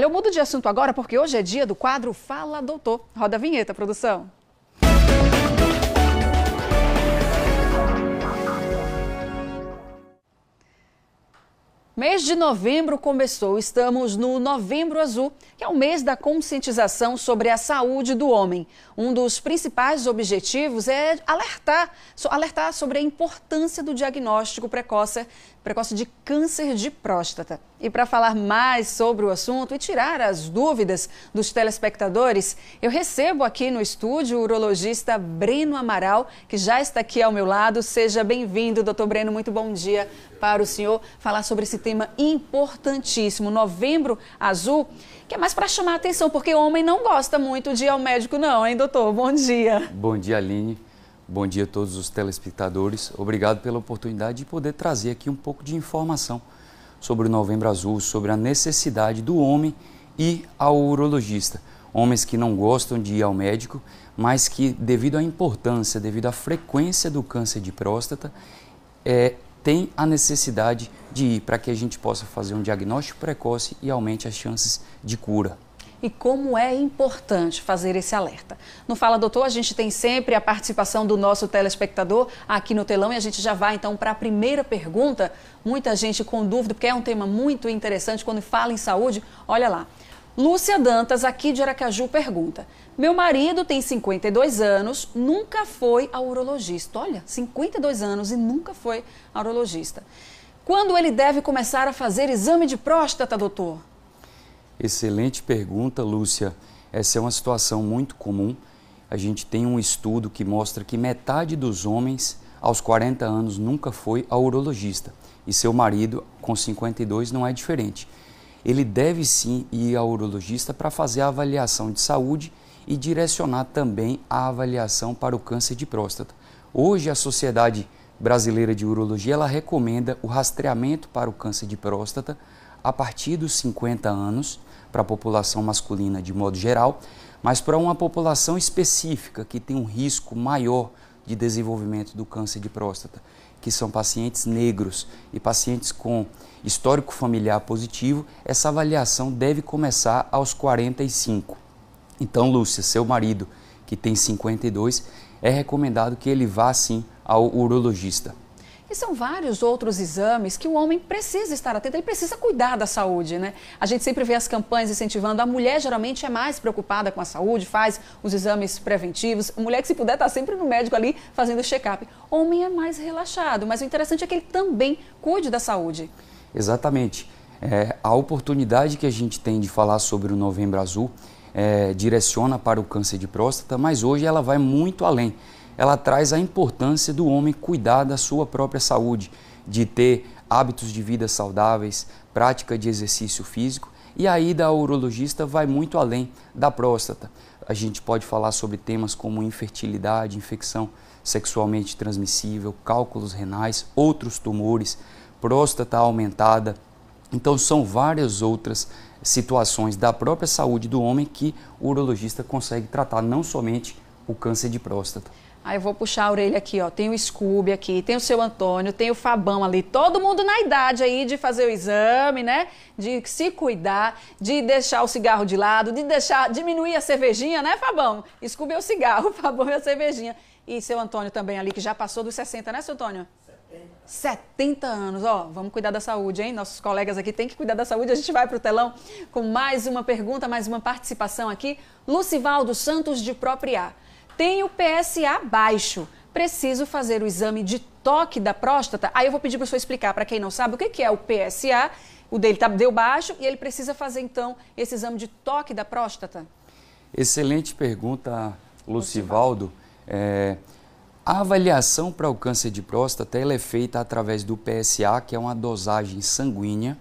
Eu mudo de assunto agora porque hoje é dia do quadro Fala Doutor. Roda a vinheta, produção. Mês de novembro começou, estamos no Novembro Azul, que é o mês da conscientização sobre a saúde do homem. Um dos principais objetivos é alertar sobre a importância do diagnóstico precoce de câncer de próstata. E para falar mais sobre o assunto e tirar as dúvidas dos telespectadores, eu recebo aqui no estúdio o urologista Breno Amaral, que já está aqui ao meu lado. Seja bem-vindo, doutor Breno, muito bom dia para o senhor falar sobre esse tema importantíssimo, Novembro Azul, que é mais para chamar a atenção, porque o homem não gosta muito de ir ao médico não, hein, doutor? Bom dia. Bom dia, Aline. Bom dia a todos os telespectadores. Obrigado pela oportunidade de poder trazer aqui um pouco de informação sobre o Novembro Azul, sobre a necessidade do homem ir ao urologista. Homens que não gostam de ir ao médico, mas que devido à importância, devido à frequência do câncer de próstata, tem a necessidade de ir para que a gente possa fazer um diagnóstico precoce e aumente as chances de cura. E como é importante fazer esse alerta. No Fala Doutor, a gente tem sempre a participação do nosso telespectador aqui no telão e a gente já vai então para a primeira pergunta. Muita gente com dúvida, porque é um tema muito interessante quando fala em saúde. Olha lá. Lúcia Dantas, aqui de Aracaju, pergunta: meu marido tem 52 anos, nunca foi ao urologista. Olha, 52 anos e nunca foi ao urologista. Quando ele deve começar a fazer exame de próstata, doutor? Excelente pergunta, Lúcia. Essa é uma situação muito comum. A gente tem um estudo que mostra que metade dos homens aos 40 anos nunca foi ao urologista. E seu marido, com 52, não é diferente. Ele deve sim ir ao urologista para fazer a avaliação de saúde e direcionar também a avaliação para o câncer de próstata. Hoje a Sociedade Brasileira de Urologia ela recomenda o rastreamento para o câncer de próstata a partir dos 50 anos para a população masculina de modo geral, mas para uma população específica que tem um risco maior de desenvolvimento do câncer de próstata, que são pacientes negros e pacientes com histórico familiar positivo, essa avaliação deve começar aos 45. Então, Lúcia, seu marido, que tem 52, é recomendado que ele vá, sim, ao urologista. E são vários outros exames que o homem precisa estar atento, ele precisa cuidar da saúde, né? A gente sempre vê as campanhas incentivando, a mulher geralmente é mais preocupada com a saúde, faz os exames preventivos, a mulher que se puder está sempre no médico ali fazendo check-up. Homem é mais relaxado, mas o interessante é que ele também cuide da saúde. Exatamente. A oportunidade que a gente tem de falar sobre o Novembro Azul direciona para o câncer de próstata, mas hoje ela vai muito além. Ela traz a importância do homem cuidar da sua própria saúde, de ter hábitos de vida saudáveis, prática de exercício físico, e a ida ao urologista vai muito além da próstata. A gente pode falar sobre temas como infertilidade, infecção sexualmente transmissível, cálculos renais, outros tumores, próstata aumentada. Então são várias outras situações da própria saúde do homem que o urologista consegue tratar, não somente o câncer de próstata. Aí eu vou puxar a orelha aqui, ó. Tem o Scooby aqui, tem o seu Antônio, tem o Fabão ali. Todo mundo na idade aí de fazer o exame, né? De se cuidar, de deixar o cigarro de lado, de diminuir a cervejinha, né, Fabão? Scooby é o cigarro, Fabão é a cervejinha. E seu Antônio também ali, que já passou dos 60, né, seu Antônio? 70 anos, ó, vamos cuidar da saúde, hein? Nossos colegas aqui têm que cuidar da saúde. A gente vai para o telão com mais uma pergunta, mais uma participação aqui. Lucivaldo Santos de Propriá. Tenho PSA baixo, preciso fazer o exame de toque da próstata? Aí eu vou pedir para o senhor explicar, para quem não sabe, o que é o PSA, o dele deu baixo e ele precisa fazer então esse exame de toque da próstata? Excelente pergunta, Lucivaldo. A avaliação para o câncer de próstata ela é feita através do PSA, que é uma dosagem sanguínea,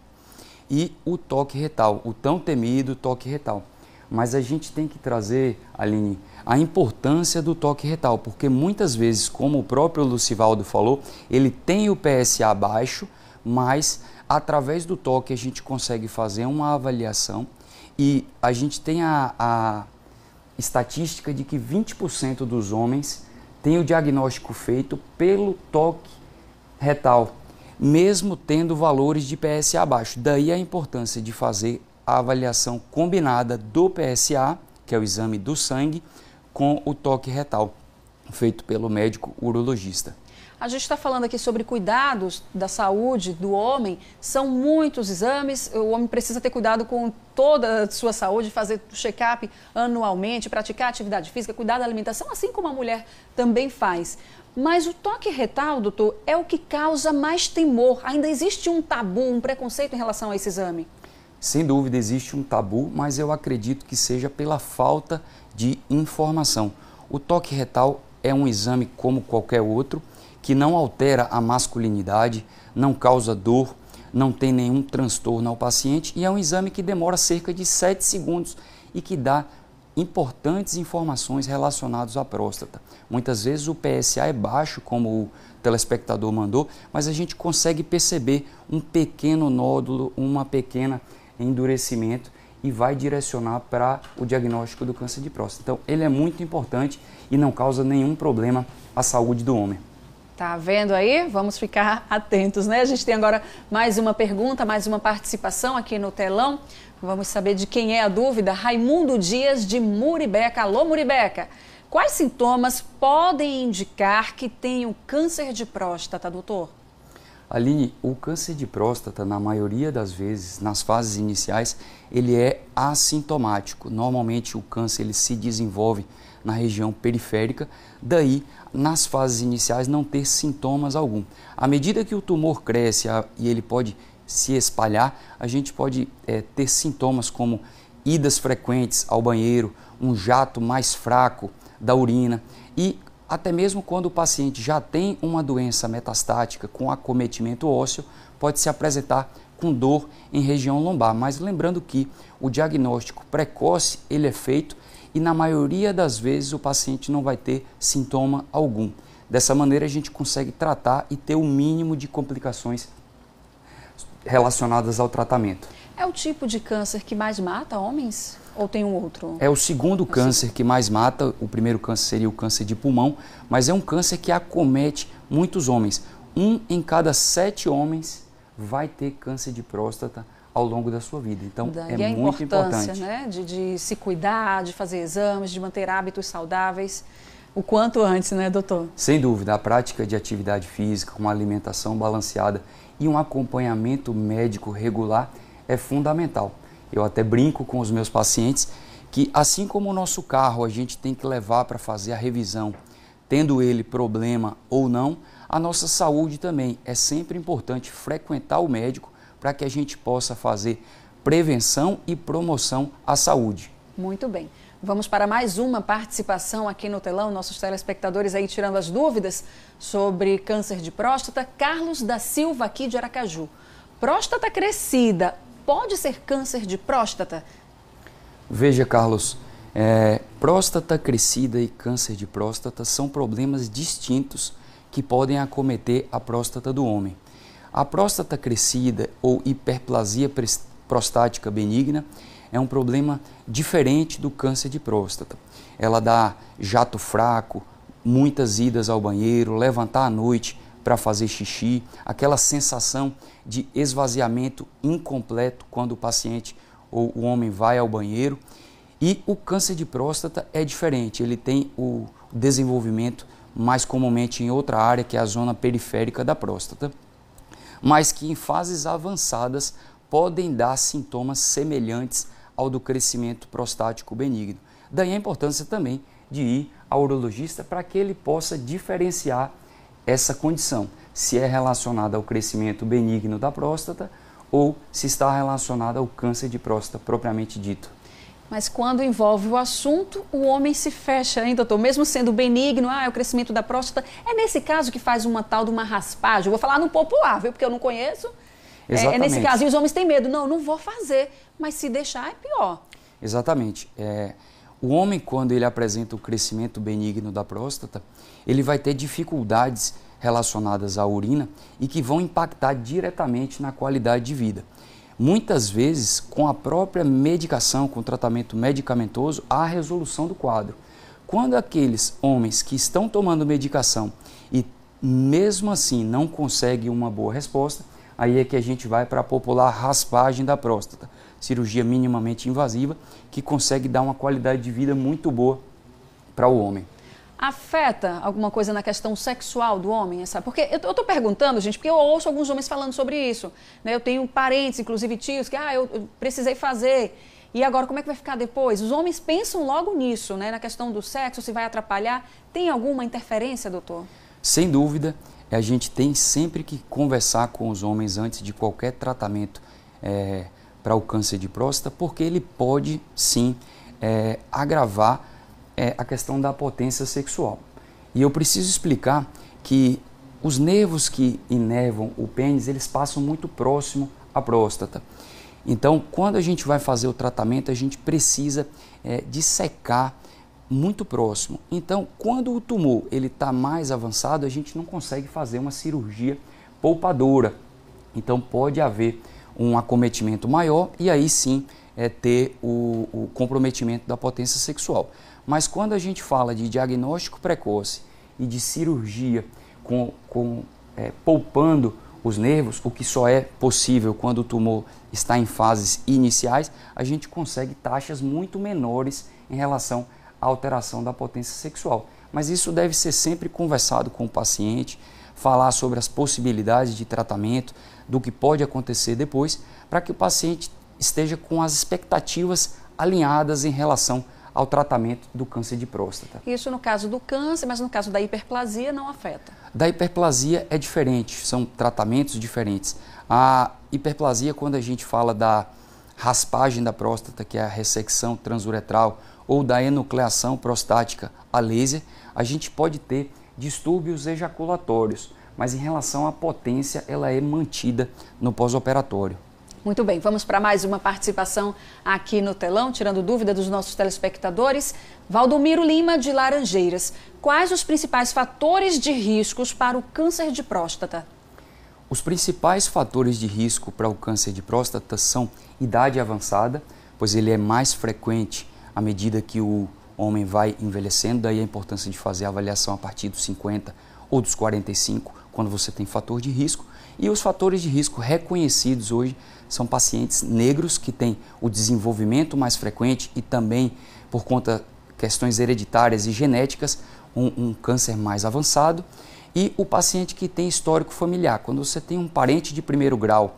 e o toque retal, o tão temido toque retal. Mas a gente tem que trazer, Aline, a importância do toque retal, porque muitas vezes, como o próprio Lucivaldo falou, ele tem o PSA baixo, mas através do toque a gente consegue fazer uma avaliação e a gente tem a estatística de que 20% dos homens têm o diagnóstico feito pelo toque retal, mesmo tendo valores de PSA baixo. Daí a importância de fazer a avaliação combinada do PSA, que é o exame do sangue, com o toque retal, feito pelo médico urologista. A gente está falando aqui sobre cuidados da saúde do homem, são muitos exames, o homem precisa ter cuidado com toda a sua saúde, fazer check-up anualmente, praticar atividade física, cuidar da alimentação, assim como a mulher também faz. Mas o toque retal, doutor, é o que causa mais temor. Ainda existe um tabu, um preconceito em relação a esse exame? Sem dúvida existe um tabu, mas eu acredito que seja pela falta de informação. O toque retal é um exame como qualquer outro, que não altera a masculinidade, não causa dor, não tem nenhum transtorno ao paciente e é um exame que demora cerca de 7 segundos e que dá importantes informações relacionadas à próstata. Muitas vezes o PSA é baixo, como o telespectador mandou, mas a gente consegue perceber um pequeno nódulo, uma pequena endurecimento e vai direcionar para o diagnóstico do câncer de próstata. Então, ele é muito importante e não causa nenhum problema à saúde do homem. Tá vendo aí? Vamos ficar atentos, né? A gente tem agora mais uma pergunta, mais uma participação aqui no telão. Vamos saber de quem é a dúvida. Raimundo Dias, de Muribeca. Alô, Muribeca. Quais sintomas podem indicar que tem um câncer de próstata, doutor? Aline, o câncer de próstata, na maioria das vezes, nas fases iniciais, ele é assintomático. Normalmente o câncer ele se desenvolve na região periférica, daí nas fases iniciais não ter sintomas algum. À medida que o tumor cresce e ele pode se espalhar, a gente pode ter sintomas como idas frequentes ao banheiro, um jato mais fraco da urina e até mesmo quando o paciente já tem uma doença metastática com acometimento ósseo, pode se apresentar com dor em região lombar. Mas lembrando que o diagnóstico precoce ele é feito e na maioria das vezes o paciente não vai ter sintoma algum. Dessa maneira a gente consegue tratar e ter o mínimo de complicações relacionadas ao tratamento. É o tipo de câncer que mais mata homens ou tem um outro? É o segundo câncer que mais mata, o primeiro câncer seria o câncer de pulmão, mas é um câncer que acomete muitos homens. 1 em cada 7 homens vai ter câncer de próstata ao longo da sua vida. Então, é muito importante. Né, de se cuidar, de fazer exames, de manter hábitos saudáveis, o quanto antes, né, doutor? Sem dúvida, a prática de atividade física, uma alimentação balanceada e um acompanhamento médico regular é fundamental. Eu até brinco com os meus pacientes que, assim como o nosso carro a gente tem que levar para fazer a revisão, tendo ele problema ou não, a nossa saúde também é sempre importante frequentar o médico para que a gente possa fazer prevenção e promoção à saúde. Muito bem. Vamos para mais uma participação aqui no telão, nossos telespectadores aí tirando as dúvidas sobre câncer de próstata. Carlos da Silva, aqui de Aracaju. Próstata crescida pode ser câncer de próstata? Veja, Carlos, próstata crescida e câncer de próstata são problemas distintos que podem acometer a próstata do homem. A próstata crescida ou hiperplasia prostática benigna é um problema diferente do câncer de próstata. Ela dá jato fraco, muitas idas ao banheiro, levantar à noite para fazer xixi, aquela sensação de esvaziamento incompleto quando o paciente ou o homem vai ao banheiro. E o câncer de próstata é diferente, ele tem o desenvolvimento mais comumente em outra área, que é a zona periférica da próstata, mas que em fases avançadas podem dar sintomas semelhantes ao do crescimento prostático benigno. Daí a importância também de ir ao urologista para que ele possa diferenciar essa condição, se é relacionada ao crescimento benigno da próstata ou se está relacionada ao câncer de próstata propriamente dito. Mas quando envolve o assunto, o homem se fecha, hein, doutor? Mesmo sendo benigno, é o crescimento da próstata. É nesse caso que faz uma tal de uma raspagem? Eu vou falar no popular, viu? Porque eu não conheço. É nesse caso, e os homens têm medo. Não vou fazer. Mas se deixar, é pior. Exatamente. O homem, quando ele apresenta o crescimento benigno da próstata, ele vai ter dificuldades relacionadas à urina e que vão impactar diretamente na qualidade de vida. Muitas vezes, com a própria medicação, com o tratamento medicamentoso, há a resolução do quadro. Quando aqueles homens que estão tomando medicação e mesmo assim não conseguem uma boa resposta, aí é que a gente vai para a popular raspagem da próstata. cirurgia minimamente invasiva, que consegue dar uma qualidade de vida muito boa para o homem. Afeta alguma coisa na questão sexual do homem? Sabe? Porque eu estou perguntando, gente, porque eu ouço alguns homens falando sobre isso. Né? Eu tenho parentes, inclusive tios, que eu precisei fazer. E agora, como é que vai ficar depois? Os homens pensam logo nisso, né? Na questão do sexo, se vai atrapalhar. Tem alguma interferência, doutor? Sem dúvida, a gente tem sempre que conversar com os homens antes de qualquer tratamento para o câncer de próstata, porque ele pode, sim, agravar a questão da potência sexual. E eu preciso explicar que os nervos que inervam o pênis, eles passam muito próximo à próstata. Então, quando a gente vai fazer o tratamento, a gente precisa dissecar muito próximo. Então, quando o tumor está mais avançado, a gente não consegue fazer uma cirurgia poupadora. Então, pode haver um acometimento maior e aí sim ter o comprometimento da potência sexual. Mas quando a gente fala de diagnóstico precoce e de cirurgia poupando os nervos, o que só é possível quando o tumor está em fases iniciais, a gente consegue taxas muito menores em relação à alteração da potência sexual. Mas isso deve ser sempre conversado com o paciente, falar sobre as possibilidades de tratamento, do que pode acontecer depois, para que o paciente esteja com as expectativas alinhadas em relação ao tratamento do câncer de próstata. Isso no caso do câncer, mas no caso da hiperplasia não afeta? Da hiperplasia é diferente, são tratamentos diferentes. A hiperplasia, quando a gente fala da raspagem da próstata, que é a ressecção transuretral, ou da enucleação prostática a laser, a gente pode ter distúrbios ejaculatórios, mas em relação à potência, ela é mantida no pós-operatório. Muito bem, vamos para mais uma participação aqui no telão, tirando dúvida dos nossos telespectadores. Valdomiro Lima, de Laranjeiras. Quais os principais fatores de riscos para o câncer de próstata? Os principais fatores de risco para o câncer de próstata são idade avançada, pois ele é mais frequente à medida que o homem vai envelhecendo, daí a importância de fazer a avaliação a partir dos 50 ou dos 45, quando você tem fator de risco. E os fatores de risco reconhecidos hoje são pacientes negros que têm o desenvolvimento mais frequente e também, por conta de questões hereditárias e genéticas, um câncer mais avançado. E o paciente que tem histórico familiar. Quando você tem um parente de primeiro grau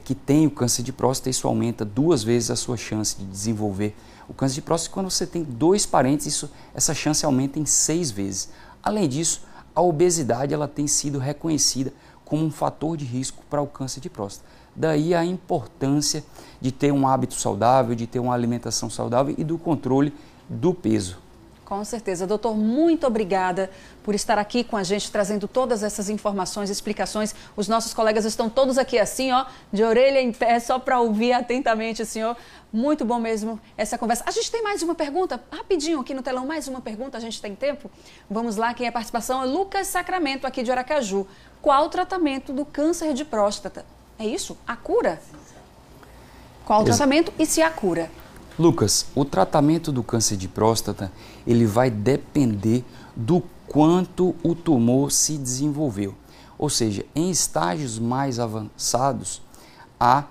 que tem o câncer de próstata, isso aumenta 2 vezes a sua chance de desenvolver o câncer de próstata. Quando você tem 2 parentes, essa chance aumenta em 6 vezes. Além disso, a obesidade ela tem sido reconhecida como um fator de risco para o câncer de próstata. Daí a importância de ter um hábito saudável, de ter uma alimentação saudável e do controle do peso. Com certeza. Doutor, muito obrigada por estar aqui com a gente, trazendo todas essas informações, explicações. Os nossos colegas estão todos aqui assim, ó, de orelha em pé, só para ouvir atentamente o senhor. Muito bom mesmo essa conversa. A gente tem mais uma pergunta, rapidinho aqui no telão, mais uma pergunta, a gente tem tempo? Vamos lá, quem é a participação é Lucas Sacramento, aqui de Aracaju. Qual o tratamento do câncer de próstata? É isso? A cura? Qual o tratamento e se há cura? Lucas, o tratamento do câncer de próstata, ele vai depender do quanto o tumor se desenvolveu. Ou seja, em estágios mais avançados, há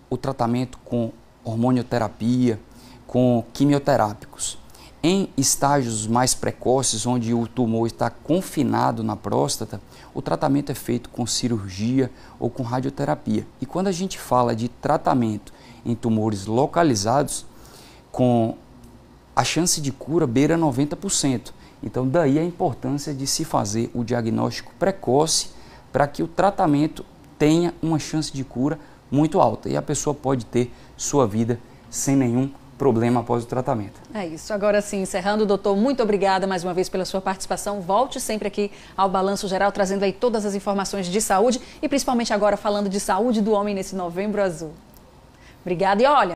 o tratamento com hormonioterapia, com quimioterápicos. Em estágios mais precoces, onde o tumor está confinado na próstata, o tratamento é feito com cirurgia ou com radioterapia. E quando a gente fala de tratamento em tumores localizados, com a chance de cura beira 90%. Então, daí a importância de se fazer o diagnóstico precoce para que o tratamento tenha uma chance de cura muito alta e a pessoa pode ter sua vida sem nenhum problema após o tratamento. É isso. Agora sim, encerrando, doutor, muito obrigada mais uma vez pela sua participação. Volte sempre aqui ao Balanço Geral, trazendo aí todas as informações de saúde e principalmente agora falando de saúde do homem nesse Novembro Azul. Obrigada e olha...